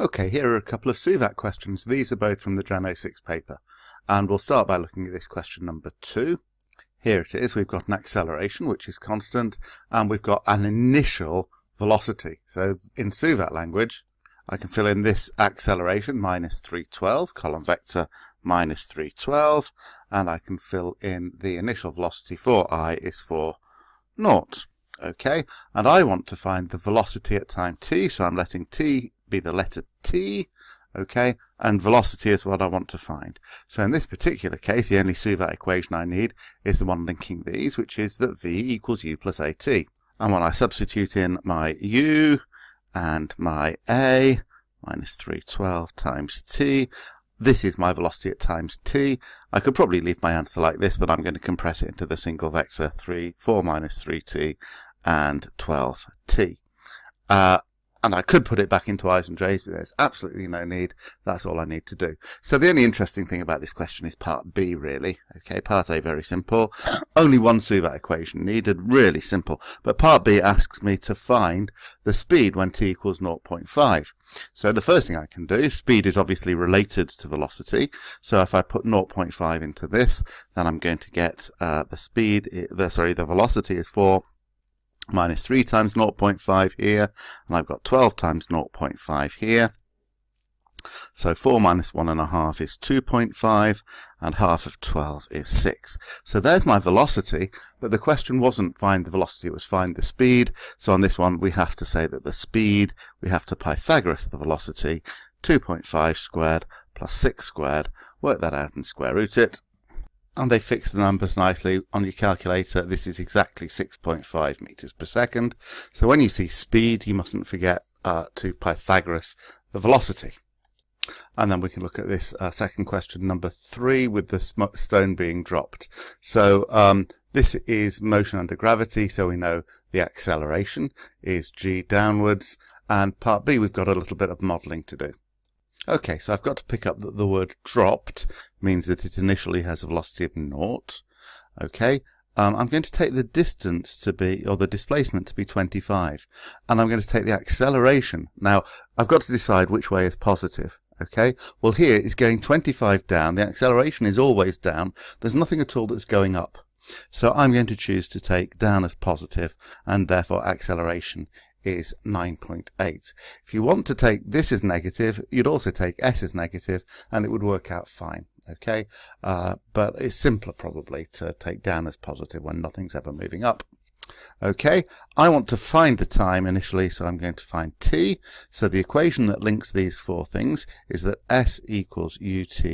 Okay, here are a couple of suvat questions. These are both from the Jan06 paper. And we'll start by looking at this question number 2. Here it is. We've got an acceleration, which is constant, and we've got an initial velocity. So in suvat language, I can fill in this acceleration, minus 312, column vector minus 312, and I can fill in the initial velocity for I is 4 naught. Okay, and I want to find the velocity at time t, so I'm letting t be the letter t, okay, and velocity is what I want to find. So in this particular case, the only suvat equation I need is the one linking these, which is that v equals u plus at. And when I substitute in my u and my a, minus 312 times t, this is my velocity at times t. I could probably leave my answer like this, but I'm going to compress it into the single vector 4 minus 3t and 12t. And I could put it back into i's and j's, but there's absolutely no need. That's all I need to do. So the only interesting thing about this question is part B, really. Okay, part A, very simple. Only one suvat equation needed, really simple. But part B asks me to find the speed when t equals 0.5. So the first thing I can do, speed is obviously related to velocity. So if I put 0.5 into this, then I'm going to get the velocity is 4 minus 3 times 0.5 here, and I've got 12 times 0.5 here. So 4 minus 1.5 is 2.5, and half of 12 is 6. So there's my velocity, but the question wasn't find the velocity, it was find the speed. So on this one, we have to say that the speed, we have to Pythagoras the velocity, 2.5 squared plus 6 squared, work that out and square root it. And they fix the numbers nicely on your calculator. This is exactly 6.5 meters per second. So when you see speed, you mustn't forget to Pythagoras the velocity. And then we can look at this second question, number 3, with the stone being dropped. So this is motion under gravity, so we know the acceleration is g downwards. And part B, we've got a little bit of modelling to do. Okay, so I've got to pick up that the word dropped means that it initially has a velocity of 0. Okay, I'm going to take the distance to be, or the displacement to be 25. And I'm going to take the acceleration. Now, I've got to decide which way is positive. Okay, well here it's going 25 down. The acceleration is always down. There's nothing at all that's going up. So I'm going to choose to take down as positive, and therefore acceleration is 9.8. If you want to take this as negative, you'd also take s as negative, and it would work out fine. Okay, but it's simpler probably to take down as positive when nothing's ever moving up. Okay, I want to find the time initially, so I'm going to find t. So the equation that links these four things is that s equals ut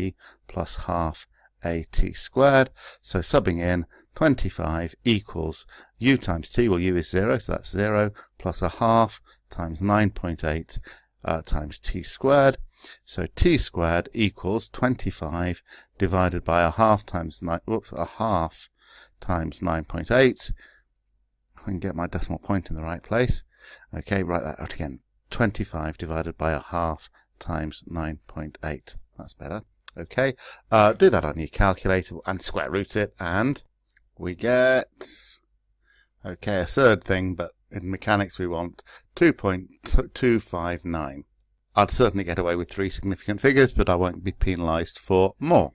plus half at squared. So subbing in, 25 equals u times t, well u is 0, so that's 0, plus a half times 9.8 times t squared. So t squared equals 25 divided by a half times 9.8. I can get my decimal point in the right place. Okay, write that out again. 25 divided by a half times 9.8. That's better. Okay, do that on your calculator and square root it, and we get, okay, a third thing, but in mechanics we want 2.259. I'd certainly get away with 3 significant figures, but I won't be penalised for more.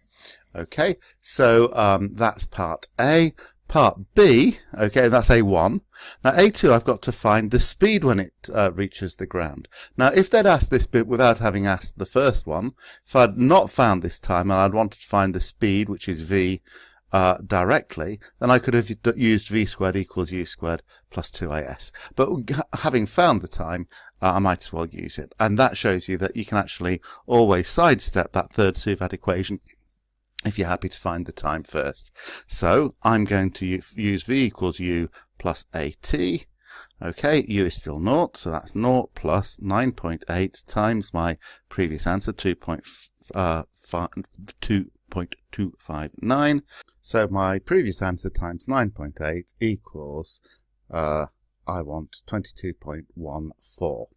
Okay, so that's part A. Part B, okay, that's A1. Now A2, I've got to find the speed when it reaches the ground. Now if they'd asked this bit without having asked the first one, if I'd not found this time and I'd wanted to find the speed, which is v, directly, then I could have used v squared equals u squared plus 2as. But having found the time, I might as well use it. And that shows you that you can actually always sidestep that third suvat equation if you're happy to find the time first. So I'm going to use v equals u plus at. Okay, u is still 0, so that's 0 plus 9.8 times my previous answer, 2.259. So my previous answer times 9.8 equals, I want 22.14.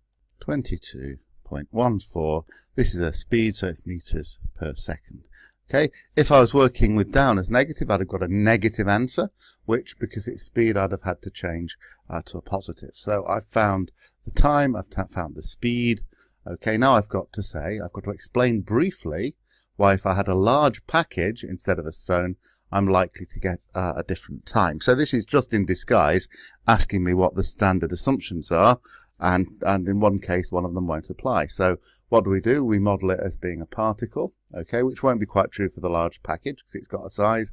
22.14. This is a speed, so it's meters per second. Okay, if I was working with down as negative, I'd have got a negative answer, which, because it's speed, I'd have had to change to a positive. So I've found the time, I've found the speed, Okay, now I've got to explain briefly why if I had a large package instead of a stone, I'm likely to get a different time. So this is just in disguise asking me what the standard assumptions are, and in one case, one of them won't apply. So what do? We model it as being a particle, okay, which won't be quite true for the large package because it's got a size.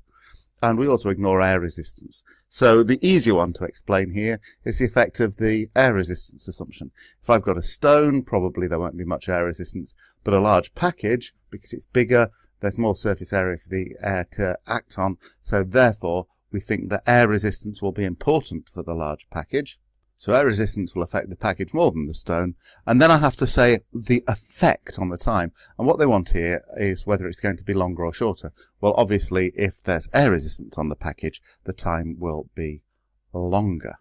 And we also ignore air resistance. So the easy one to explain here is the effect of the air resistance assumption. If I've got a stone, probably there won't be much air resistance, but a large package, because it's bigger, there's more surface area for the air to act on, so therefore we think that air resistance will be important for the large package. So air resistance will affect the package more than the stone, and then I have to say the effect on the time. And what they want here is whether it's going to be longer or shorter. Well, obviously, if there's air resistance on the package, the time will be longer.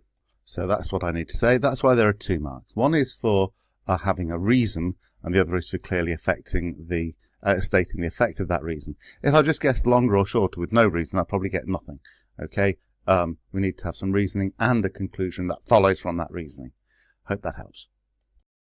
So that's what I need to say. That's why there are 2 marks. One is for having a reason, and the other is for clearly affecting the stating the effect of that reason. If I just guessed longer or shorter with no reason, I'd probably get nothing. Okay. We need to have some reasoning and a conclusion that follows from that reasoning. Hope that helps.